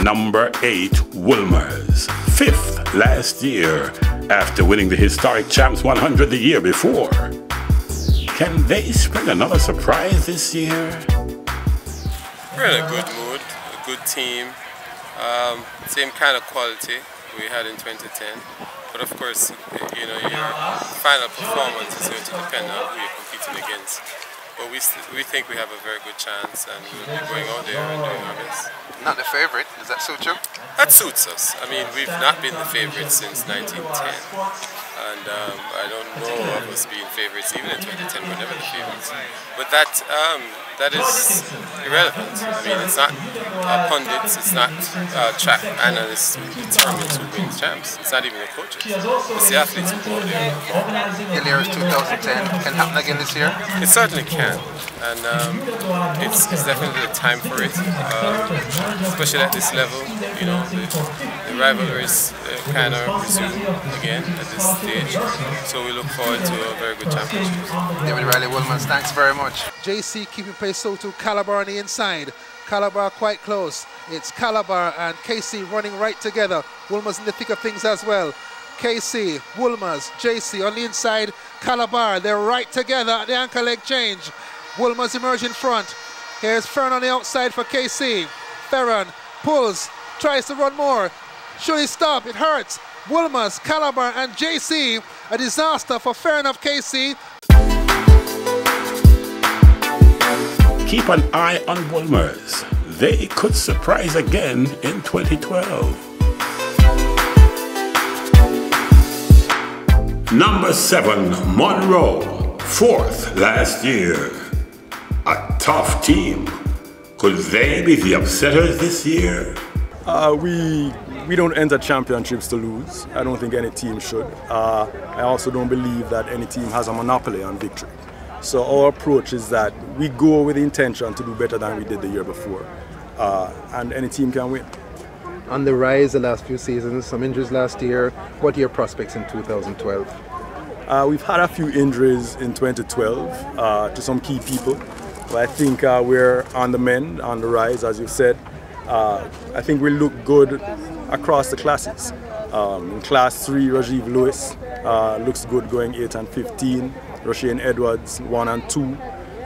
number 8 Wolmer's, 5th last year after winning the historic Champs 100 the year before. Can they spring another surprise this year? We're in a good mood, a good team, same kind of quality we had in 2010. But of course, you know, your final performance is going to depend on who you're competing against. But we think we have a very good chance, and we'll be going out there and doing our best. Not the favourite, does that suit you? That suits us. I mean, we've not been the favourite since 1910. And I don't know of us being favourites. Even in 2010, we're never the favourites. But that is irrelevant. I mean, it's not pundits, it's not track analysts who determines who wins champs. It's not even the coaches. It's the athletes who go there. Hilliers 2010 can happen again this year? It certainly can. And it's definitely the time for it. Especially at this level, you know, the rivalries kind of resume again at this stage. So we look forward to a very good championship. David Riley Wolmer's, thanks very much. JC keeping pace so to Calabar on the inside. Calabar quite close. It's Calabar and KC running right together. Wolmer's in the thick of things as well. KC, Wolmer's, JC on the inside. Calabar, they're right together at the ankle leg change. Wolmer's emerging front. Here's Ferron on the outside for KC. Ferron pulls, tries to run more. Should he stop? It hurts. Wolmer's, Calabar and JC. A disaster for Ferron of KC. Keep an eye on Wolmer's. They could surprise again in 2012. Number 7 Monroe, 4th last year. A tough team. Could they be the upsetters this year? We don't enter championships to lose. I don't think any team should. I also don't believe that any team has a monopoly on victory. So our approach is that we go with the intention to do better than we did the year before. And any team can win. On the rise the last few seasons, some injuries last year. What are your prospects in 2012? We've had a few injuries in 2012 to some key people. But I think we're on the mend, on the rise, as you said. I think we look good across the classes. In Class 3, Rajiv Lewis looks good going 8 and 15. Roshane Edwards, 1 and 2.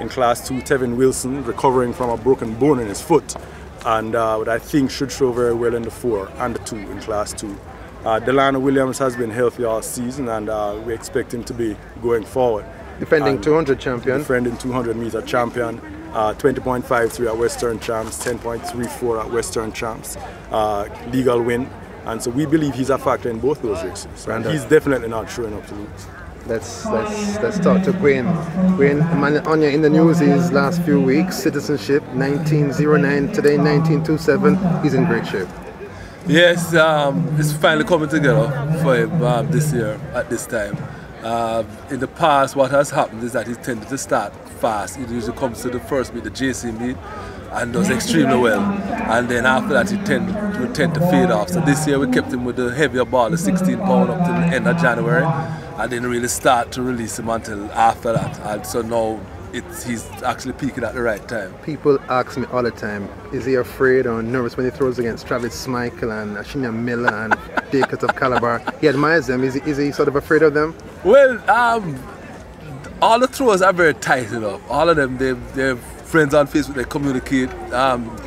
In Class 2, Tevin Wilson, recovering from a broken bone in his foot. And what I think should show very well in the 4 and the 2 in Class 2. Delano Williams has been healthy all season, and we expect him to be going forward. Defending 200 champion. Defending 200 meter champion. 20.53 at Western Champs, 10.34 at Western Champs. Legal win. And so we believe he's a factor in both those races. And he's definitely not showing up to lose. Let's talk to Gwen. Gwen, Anya in the news these last few weeks. Citizenship 1909, today 1927. He's in great shape. Yes, it's finally coming together for him this year at this time. In the past, what has happened is that he tended to start fast. He usually comes to the first meet, the JC meet, and does extremely well. And then after that, he would tend to fade off. So this year, we kept him with the heavier ball, the 16 pound up to the end of January, and didn't really start to release him until after that. And so now he's actually peaking at the right time. People ask me all the time, is he afraid or nervous when he throws against Travis Smykel and Ashinia Miller and Dakers of Calabar? He admires them. Is he sort of afraid of them? Well, all the throwers are very tight enough. All of them, they're friends on Facebook, they communicate,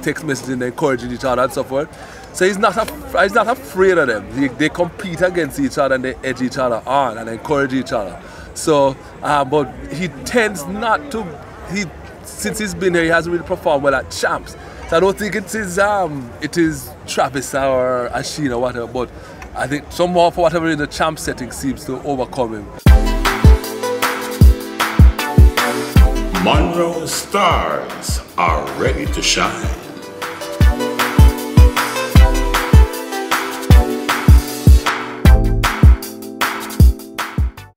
text messaging, they encouraging each other and so forth. So he's not afraid of them. They compete against each other and they edge each other on and encourage each other. So, but he tends not to. Since he's been here, he hasn't really performed well at champs. So I don't think it is Travis or Ashin or whatever. But I think somehow, for whatever in the champ setting, seems to overcome him. Monroe stars are ready to shine.